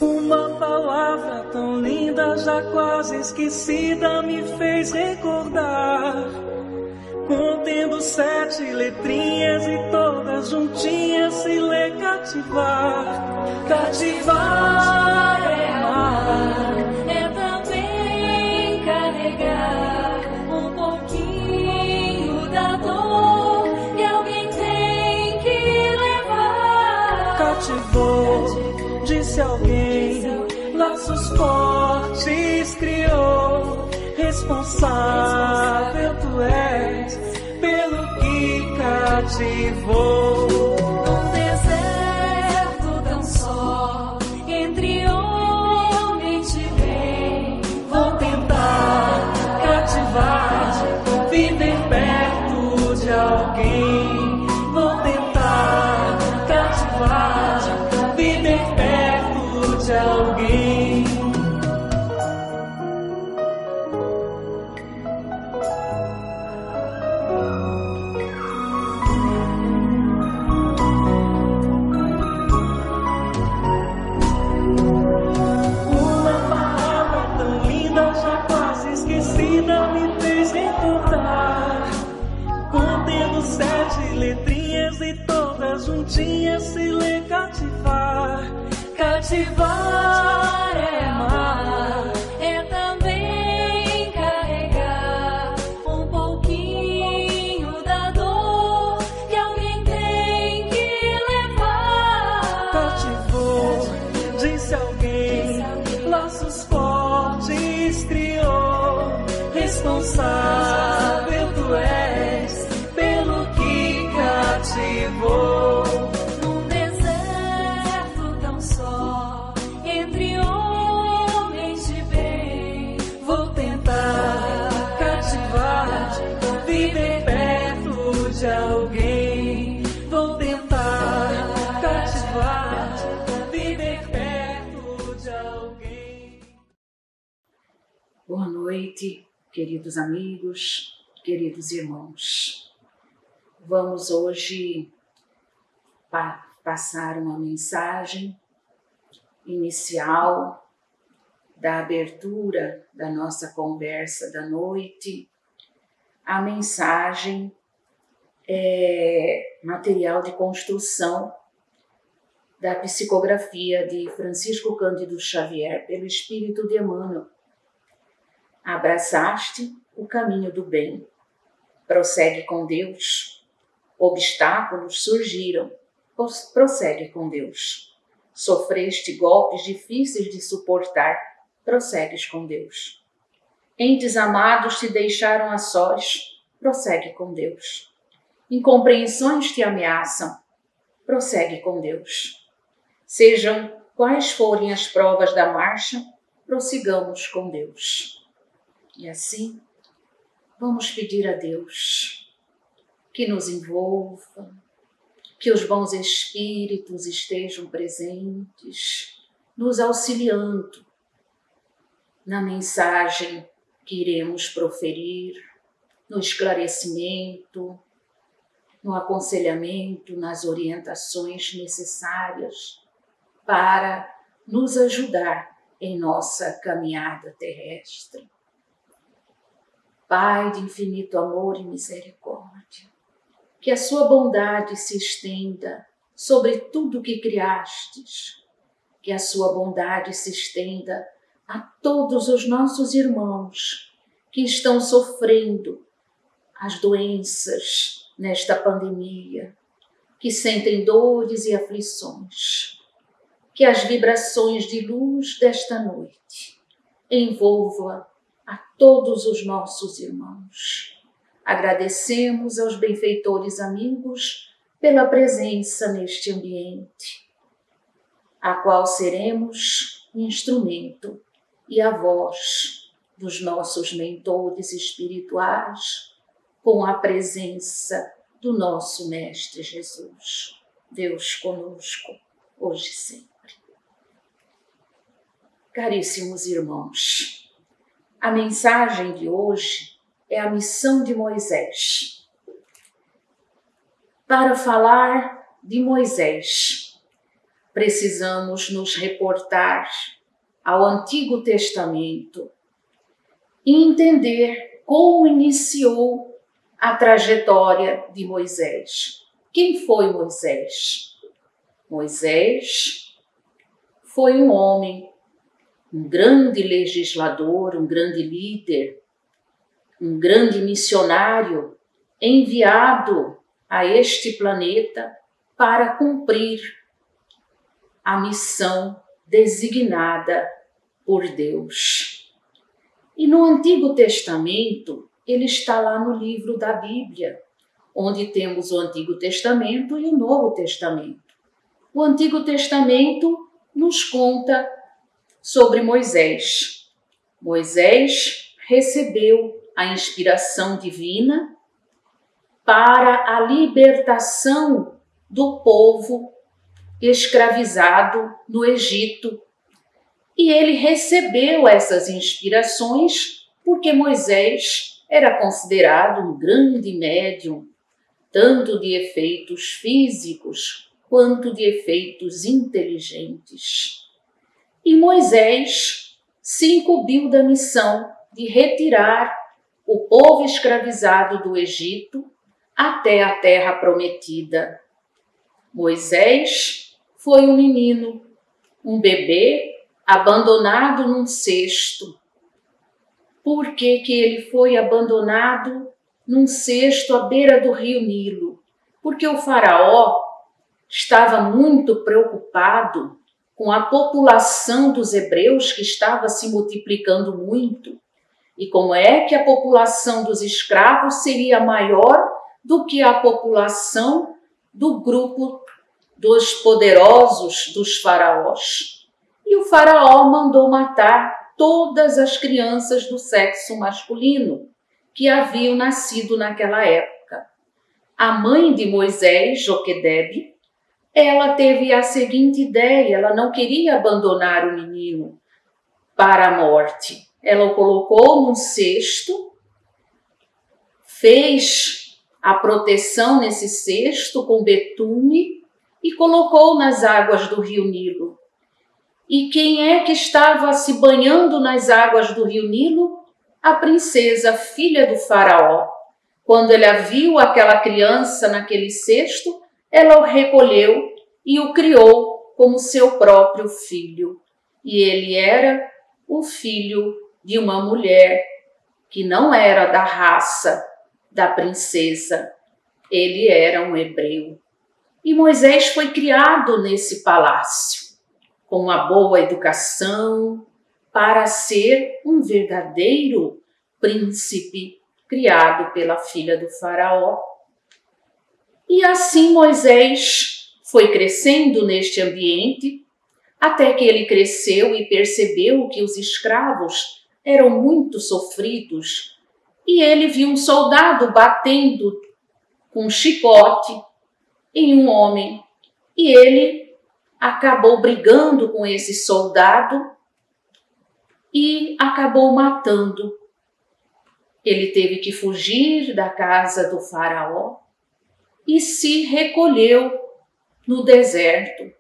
Uma palavra tão linda, já quase esquecida, me fez recordar. Contendo 7 letrinhas e todas juntinhas se lê cativar. Cativar é amar, é também carregar um pouquinho da dor que alguém tem que levar. Cativou, disse alguém, laços fortes criou. Responsável tu és pelo que cativou. Num deserto tão só, entre homens de bem, vou tentar cativar, viver perto de alguém. Vou tentar cativar, viver perto de alguém. Me fez recordar, contendo 7 letrinhas e todas juntinhas se lê cativar. Cativar é amar, é também carregar um pouquinho da dor que alguém tem que levar. Cativou, disse alguém, laços fortes criou. Responsável tu és pelo que cativou. Num deserto tão só, entre homens de bem, vou tentar cativar, viver perto de alguém. Vou tentar cativar, viver perto de alguém. Boa noite, queridos amigos, queridos irmãos. Vamos hoje passar uma mensagem inicial da abertura da nossa conversa da noite. A mensagem é material de construção da psicografia de Francisco Cândido Xavier pelo Espírito de Emmanuel. Abraçaste o caminho do bem, prossegue com Deus. Obstáculos surgiram, prossegue com Deus. Sofreste golpes difíceis de suportar, prossegues com Deus. Entes amados te deixaram a sós, prossegue com Deus. Incompreensões te ameaçam, prossegue com Deus. Sejam quais forem as provas da marcha, prossigamos com Deus. E assim, vamos pedir a Deus que nos envolva, que os bons espíritos estejam presentes, nos auxiliando na mensagem que iremos proferir, no esclarecimento, no aconselhamento, nas orientações necessárias para nos ajudar em nossa caminhada terrestre. Pai de infinito amor e misericórdia, que a sua bondade se estenda sobre tudo que criastes, que a sua bondade se estenda a todos os nossos irmãos que estão sofrendo as doenças nesta pandemia, que sentem dores e aflições, que as vibrações de luz desta noite envolvam a todos os nossos irmãos. Agradecemos aos benfeitores amigos pela presença neste ambiente, a qual seremos instrumento e a voz dos nossos mentores espirituais, com a presença do nosso Mestre Jesus. Deus conosco, hoje e sempre. Caríssimos irmãos, a mensagem de hoje é a missão de Moisés. Para falar de Moisés, precisamos nos reportar ao Antigo Testamento e entender como iniciou a trajetória de Moisés. Quem foi Moisés? Moisés foi um homem, um grande legislador, um grande líder, um grande missionário enviado a este planeta para cumprir a missão designada por Deus. E no Antigo Testamento, ele está lá no livro da Bíblia, onde temos o Antigo Testamento e o Novo Testamento. O Antigo Testamento nos conta sobre Moisés. Moisés recebeu a inspiração divina para a libertação do povo escravizado no Egito. E ele recebeu essas inspirações porque Moisés era considerado um grande médium, tanto de efeitos físicos quanto de efeitos inteligentes. E Moisés se incumbiu da missão de retirar o povo escravizado do Egito até a terra prometida. Moisés foi um menino, um bebê abandonado num cesto. Por que ele foi abandonado num cesto à beira do rio Nilo? Porque o faraó estava muito preocupado com a população dos hebreus que estava se multiplicando muito. E como é que a população dos escravos seria maior do que a população do grupo dos poderosos dos faraós? E o faraó mandou matar todas as crianças do sexo masculino que haviam nascido naquela época. A mãe de Moisés, Joquedebe, ela teve a seguinte ideia: ela não queria abandonar o menino para a morte. Ela o colocou num cesto, fez a proteção nesse cesto com betume e colocou nas águas do rio Nilo. E quem é que estava se banhando nas águas do rio Nilo? A princesa, filha do faraó. Quando ela viu aquela criança naquele cesto, ela o recolheu e o criou como seu próprio filho. E ele era o filho de uma mulher que não era da raça da princesa. Ele era um hebreu. E Moisés foi criado nesse palácio, com uma boa educação, para ser um verdadeiro príncipe criado pela filha do faraó. E assim Moisés foi crescendo neste ambiente, até que ele cresceu e percebeu que os escravos eram muito sofridos, e ele viu um soldado batendo com um chicote em um homem, e ele acabou brigando com esse soldado e acabou matando. Ele teve que fugir da casa do faraó e se recolheu no deserto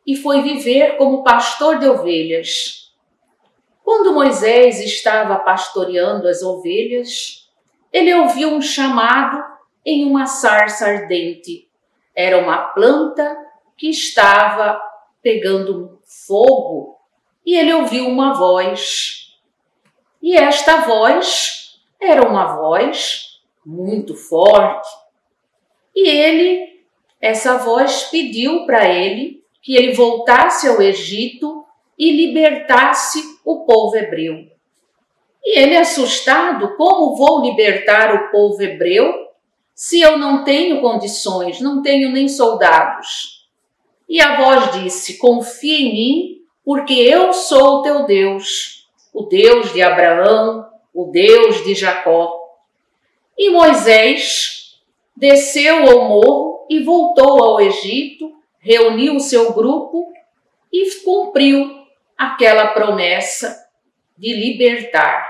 e foi viver como pastor de ovelhas. Quando Moisés estava pastoreando as ovelhas, ele ouviu um chamado em uma sarça ardente. Era uma planta que estava pegando fogo e ele ouviu uma voz. E esta voz era uma voz muito forte. E essa voz pediu para ele que ele voltasse ao Egito e libertasse o povo hebreu. E ele, assustado: como vou libertar o povo hebreu se eu não tenho condições, não tenho nem soldados? E a voz disse: confia em mim, porque eu sou o teu Deus, o Deus de Abraão, o Deus de Jacó. E Moisés desceu ao morro e voltou ao Egito, reuniu o seu grupo e cumpriu aquela promessa de libertar.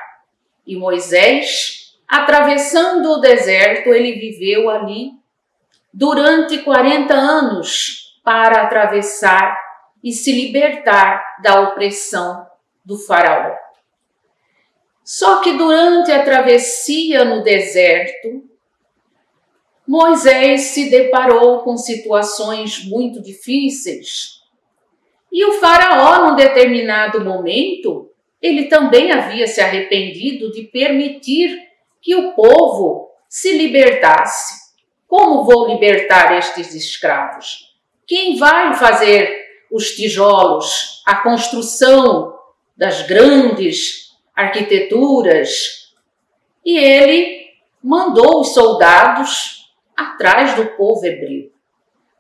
E Moisés, atravessando o deserto, ele viveu ali durante 40 anos para atravessar e se libertar da opressão do faraó. Só que durante a travessia no deserto, Moisés se deparou com situações muito difíceis. E o faraó, num determinado momento, ele também havia se arrependido de permitir que o povo se libertasse. Como vou libertar estes escravos? Quem vai fazer os tijolos, a construção das grandes arquiteturas? E ele mandou os soldados atrás do povo hebreu.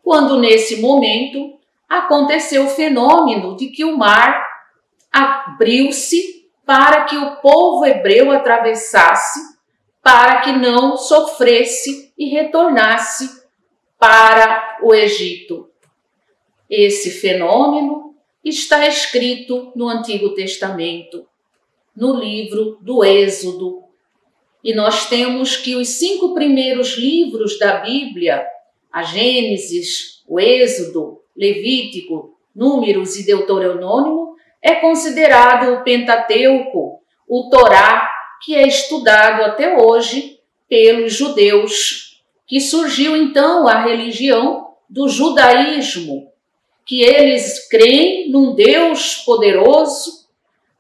Quando nesse momento aconteceu o fenômeno de que o mar abriu-se para que o povo hebreu atravessasse, para que não sofresse e retornasse para o Egito. Esse fenômeno está escrito no Antigo Testamento, no livro do Êxodo. E nós temos que os 5 primeiros livros da Bíblia, a Gênesis, o Êxodo, Levítico, Números e Deuteronômio, é considerado o Pentateuco, o Torá, que é estudado até hoje pelos judeus, que surgiu então a religião do judaísmo, que eles creem num Deus poderoso,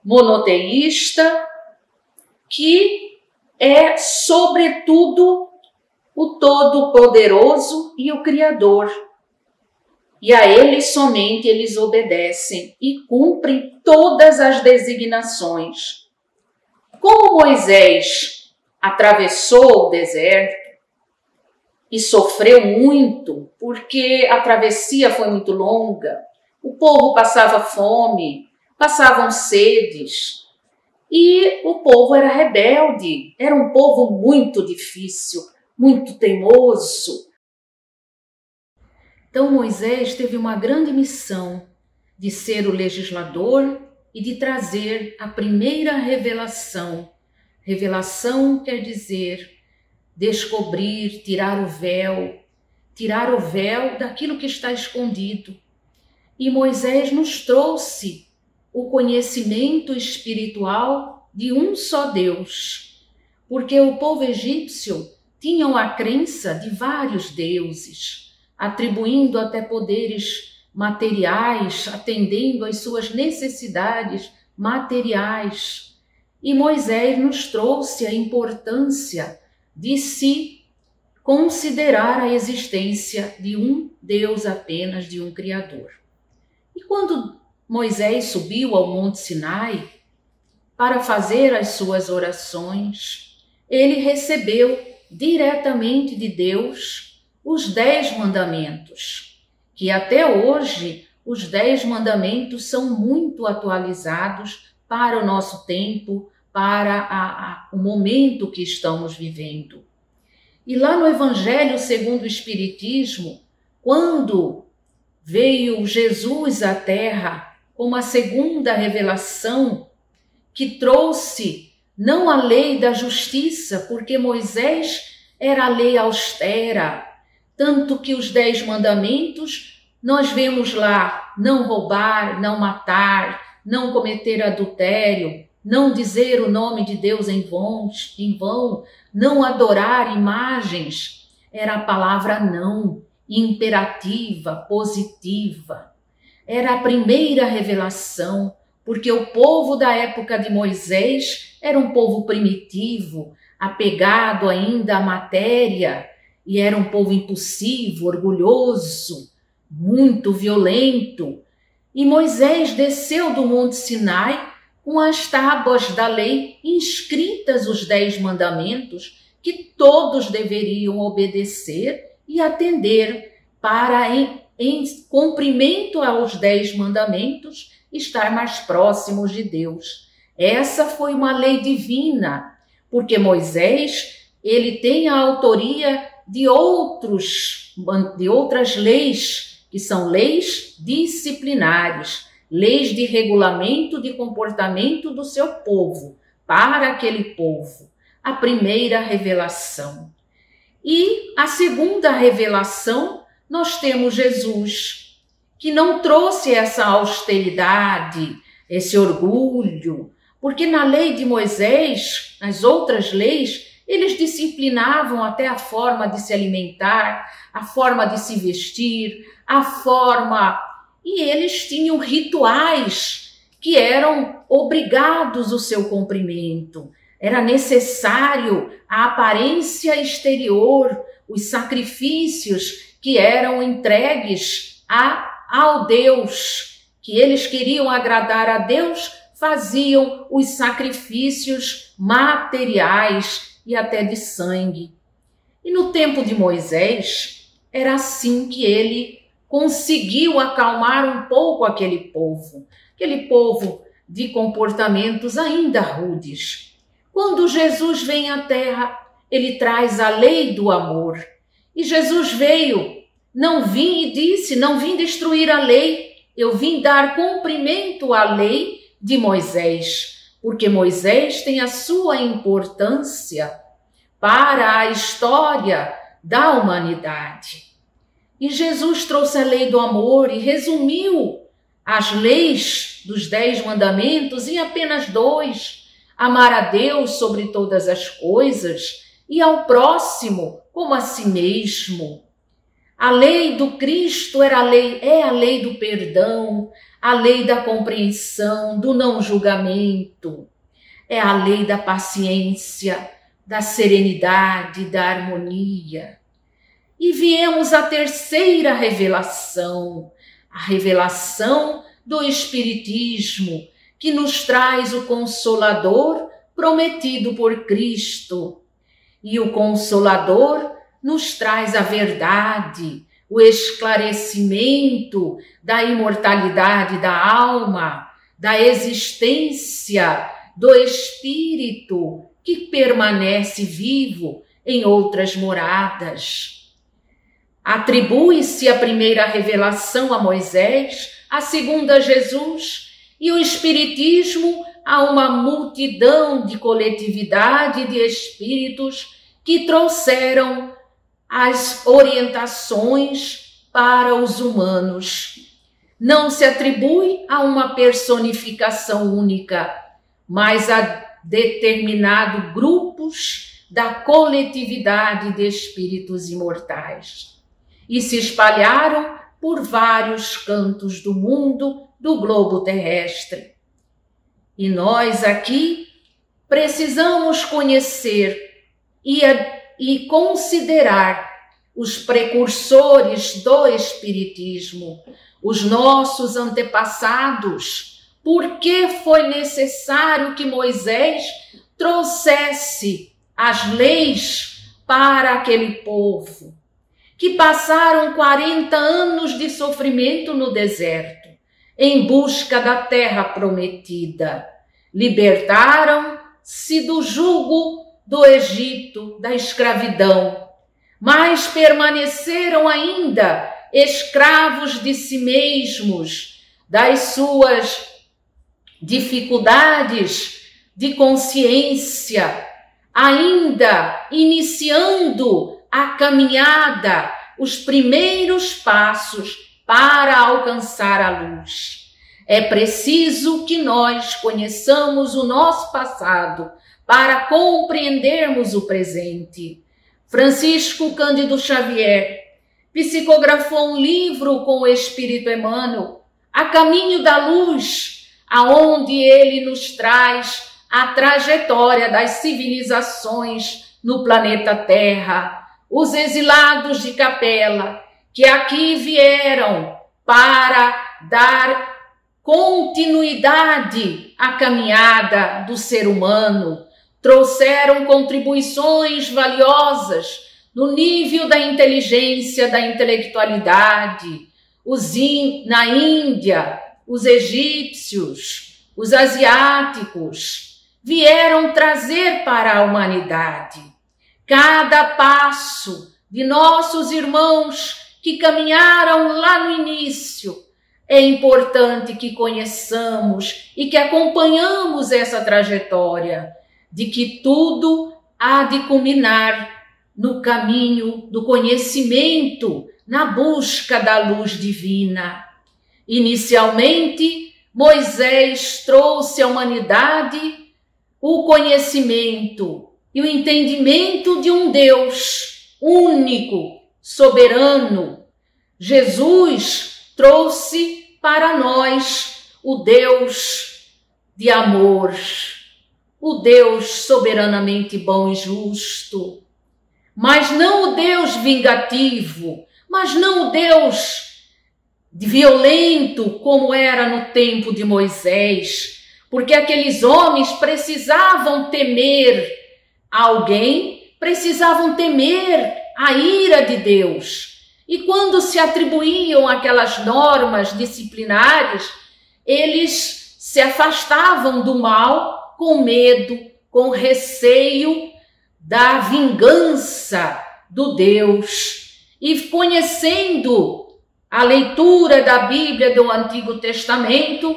monoteísta, que é, sobretudo, o Todo-Poderoso e o Criador. E a ele somente eles obedecem e cumprem todas as designações. Como Moisés atravessou o deserto e sofreu muito, porque a travessia foi muito longa, o povo passava fome, passavam sedes, e o povo era rebelde, era um povo muito difícil, muito teimoso. Então Moisés teve uma grande missão de ser o legislador e de trazer a primeira revelação. Revelação quer dizer descobrir, tirar o véu daquilo que está escondido. E Moisés nos trouxe o conhecimento espiritual de um só Deus, porque o povo egípcio tinha a crença de vários deuses, atribuindo até poderes materiais, atendendo às suas necessidades materiais. E Moisés nos trouxe a importância de se considerar a existência de um Deus apenas, de um Criador. E quando Moisés subiu ao Monte Sinai para fazer as suas orações, ele recebeu diretamente de Deus os 10 mandamentos, que até hoje os 10 mandamentos são muito atualizados para o nosso tempo, para o momento que estamos vivendo. E lá no Evangelho segundo o Espiritismo, quando veio Jesus à Terra como a segunda revelação, que trouxe não a lei da justiça, porque Moisés era a lei austera, tanto que os 10 mandamentos, nós vemos lá, não roubar, não matar, não cometer adultério, não dizer o nome de Deus em vão, não adorar imagens. Era a palavra não, imperativa, positiva. Era a primeira revelação, porque o povo da época de Moisés era um povo primitivo, apegado ainda à matéria, e era um povo impulsivo, orgulhoso, muito violento. E Moisés desceu do Monte Sinai com as tábuas da lei inscritas os 10 mandamentos que todos deveriam obedecer e atender para, em cumprimento aos 10 mandamentos, estar mais próximos de Deus. Essa foi uma lei divina, porque Moisés, ele tem a autoria de outras leis, que são leis disciplinares, leis de regulamento de comportamento do seu povo, para aquele povo. A primeira revelação. E a segunda revelação, nós temos Jesus, que não trouxe essa austeridade, esse orgulho, porque na lei de Moisés, nas outras leis, eles disciplinavam até a forma de se alimentar, a forma de se vestir, e eles tinham rituais que eram obrigados o seu cumprimento. Era necessário a aparência exterior, os sacrifícios que eram entregues ao Deus, que eles queriam agradar a Deus, faziam os sacrifícios materiais e até de sangue. E no tempo de Moisés, era assim que ele conseguiu acalmar um pouco aquele povo de comportamentos ainda rudes. Quando Jesus vem à terra, ele traz a lei do amor. E Jesus veio, não vim destruir a lei, eu vim dar cumprimento à lei de Moisés, porque Moisés tem a sua importância para a história da humanidade. E Jesus trouxe a lei do amor e resumiu as leis dos 10 mandamentos em apenas 2. Amar a Deus sobre todas as coisas e ao próximo como a si mesmo. A lei do Cristo é a lei do perdão, a lei da compreensão, do não julgamento. É a lei da paciência, da serenidade, da harmonia. E viemos à terceira revelação, a revelação do Espiritismo, que nos traz o Consolador prometido por Cristo. E o Consolador nos traz a verdade, o esclarecimento da imortalidade da alma, da existência do Espírito que permanece vivo em outras moradas. Atribui-se a primeira revelação a Moisés, a segunda a Jesus, e o Espiritismo a uma multidão de coletividade de espíritos que trouxeram as orientações para os humanos. Não se atribui a uma personificação única, mas a determinados grupos da coletividade de espíritos imortais. E se espalharam por vários cantos do mundo, do globo terrestre. E nós aqui precisamos conhecer e considerar os precursores do Espiritismo, os nossos antepassados, porque foi necessário que Moisés trouxesse as leis para aquele povo, que passaram 40 anos de sofrimento no deserto, em busca da terra prometida. Libertaram-se do jugo do Egito, da escravidão, mas permaneceram ainda escravos de si mesmos, das suas dificuldades de consciência, ainda iniciando a caminhada, os primeiros passos para alcançar a luz. É preciso que nós conheçamos o nosso passado para compreendermos o presente. Francisco Cândido Xavier psicografou um livro com o Espírito Emmanuel, A Caminho da Luz, aonde ele nos traz a trajetória das civilizações no planeta Terra, os exilados de Capela, que aqui vieram para dar continuidade à caminhada do ser humano, trouxeram contribuições valiosas no nível da inteligência, da intelectualidade. Na Índia, os egípcios, os asiáticos, vieram trazer para a humanidade. Cada passo de nossos irmãos que caminharam lá no início, é importante que conheçamos e que acompanhamos essa trajetória de que tudo há de culminar no caminho do conhecimento, na busca da luz divina. Inicialmente, Moisés trouxe à humanidade o conhecimento e o entendimento de um Deus único, soberano. Jesus trouxe para nós o Deus de amor, o Deus soberanamente bom e justo, mas não o Deus vingativo, mas não o Deus violento como era no tempo de Moisés, porque aqueles homens precisavam temer alguém, precisavam temer a ira de Deus. E quando se atribuíam aquelas normas disciplinares, eles se afastavam do mal com medo, com receio da vingança do Deus. E conhecendo a leitura da Bíblia do Antigo Testamento,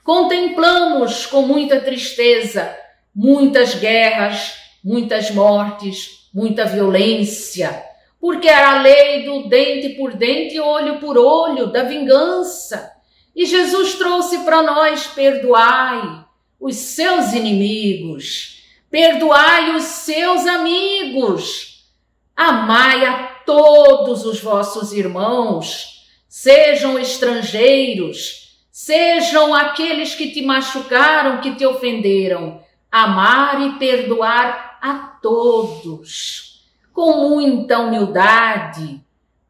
contemplamos com muita tristeza muitas guerras, muitas mortes, muita violência, porque era a lei do dente por dente, olho por olho, da vingança. E Jesus trouxe para nós: perdoai os seus inimigos, perdoai os seus amigos, amai a todos os vossos irmãos, sejam estrangeiros, sejam aqueles que te machucaram, que te ofenderam, amar e perdoar a todos, com muita humildade,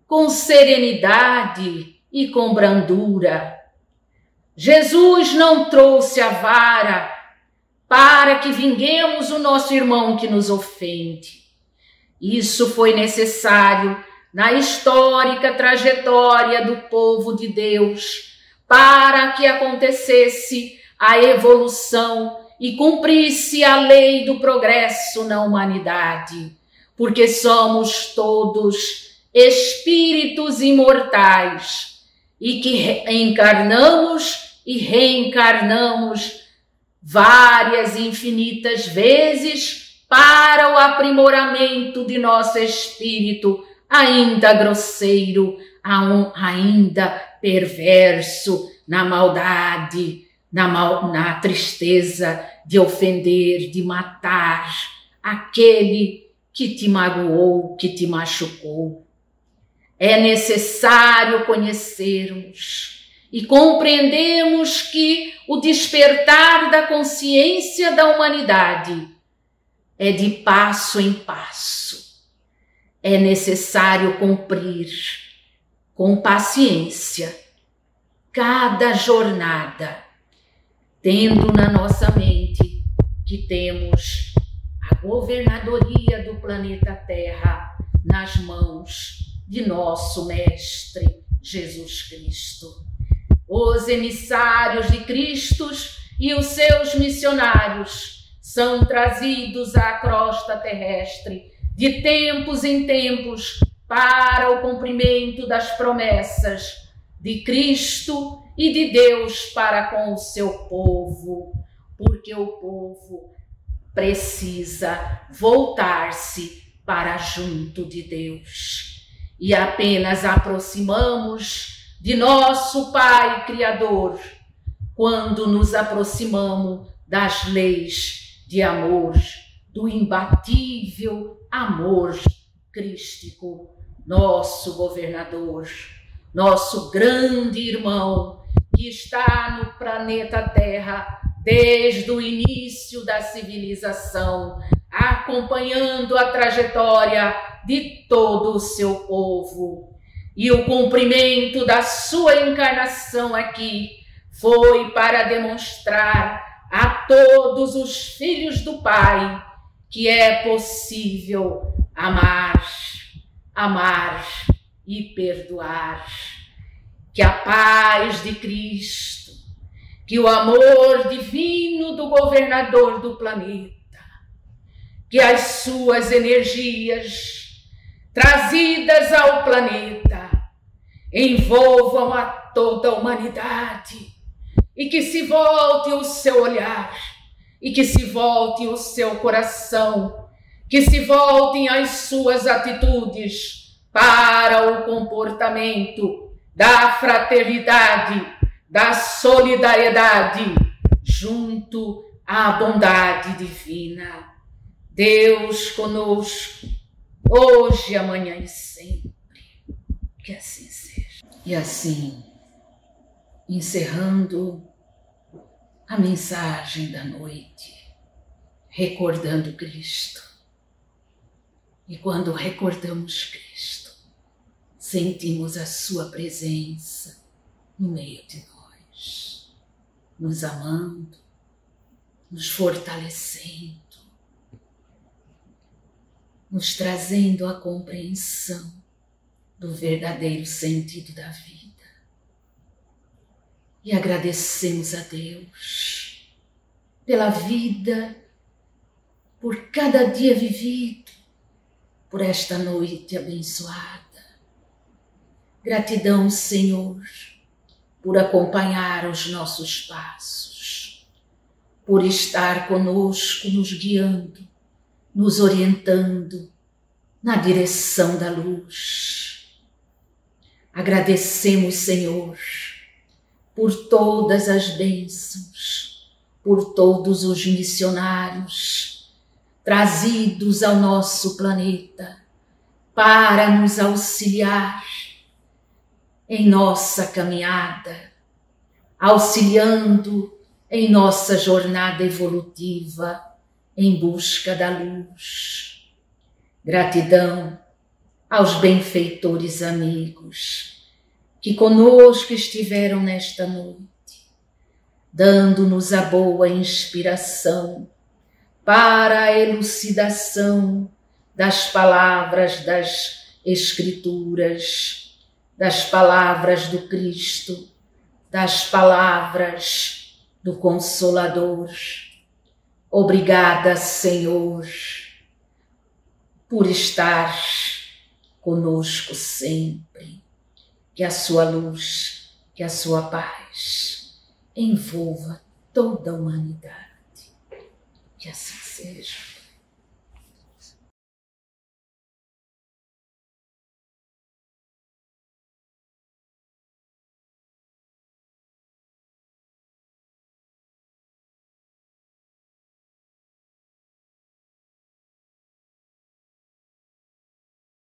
com serenidade e com brandura. Jesus não trouxe a vara para que vinguemos o nosso irmão que nos ofende. Isso foi necessário na histórica trajetória do povo de Deus, para que acontecesse a evolução e cumprisse a lei do progresso na humanidade, porque somos todos espíritos imortais e que encarnamos e reencarnamos várias e infinitas vezes para o aprimoramento de nosso espírito, ainda grosseiro, ainda perverso, na maldade, na tristeza de ofender, de matar aquele que te magoou, que te machucou. É necessário conhecermos e compreendermos que o despertar da consciência da humanidade é de passo em passo. É necessário cumprir com paciência cada jornada, tendo na nossa mente que temos a governadoria do planeta Terra nas mãos de nosso Mestre Jesus Cristo. Os emissários de Cristo e os seus missionários são trazidos à crosta terrestre de tempos em tempos para o cumprimento das promessas de Cristo e de Deus para com o seu povo, porque o povo precisa voltar-se para junto de Deus. E apenas aproximamos de nosso Pai Criador quando nos aproximamos das leis de amor, do imbatível amor crístico, nosso governador, nosso grande irmão que está no planeta Terra desde o início da civilização, acompanhando a trajetória de todo o seu povo. E o cumprimento da sua encarnação aqui foi para demonstrar a todos os filhos do Pai que é possível amar e perdoar. Que a paz de Cristo, que o amor divino do governador do planeta, que as suas energias trazidas ao planeta envolvam a toda a humanidade, e que se volte o seu olhar, e que se volte o seu coração, que se voltem as suas atitudes para o comportamento da fraternidade, da solidariedade, junto à bondade divina. Deus conosco, hoje, amanhã e sempre. Que assim seja. E assim, encerrando a mensagem da noite, recordando Cristo. E quando recordamos Cristo, sentimos a sua presença no meio de nós, nos amando, nos fortalecendo, nos trazendo a compreensão do verdadeiro sentido da vida. E agradecemos a Deus pela vida, por cada dia vivido, por esta noite abençoada. Gratidão, Senhor, por acompanhar os nossos passos, por estar conosco, nos guiando, nos orientando na direção da luz. Agradecemos, Senhor, por todas as bênçãos, por todos os missionários trazidos ao nosso planeta para nos auxiliar em nossa caminhada, auxiliando em nossa jornada evolutiva em busca da luz. Gratidão aos benfeitores amigos que conosco estiveram nesta noite, dando-nos a boa inspiração para a elucidação das palavras das Escrituras, das palavras do Cristo, das palavras do Consolador. Obrigada, Senhor, por estar conosco sempre. Que a sua luz, que a sua paz envolva toda a humanidade. Que assim seja.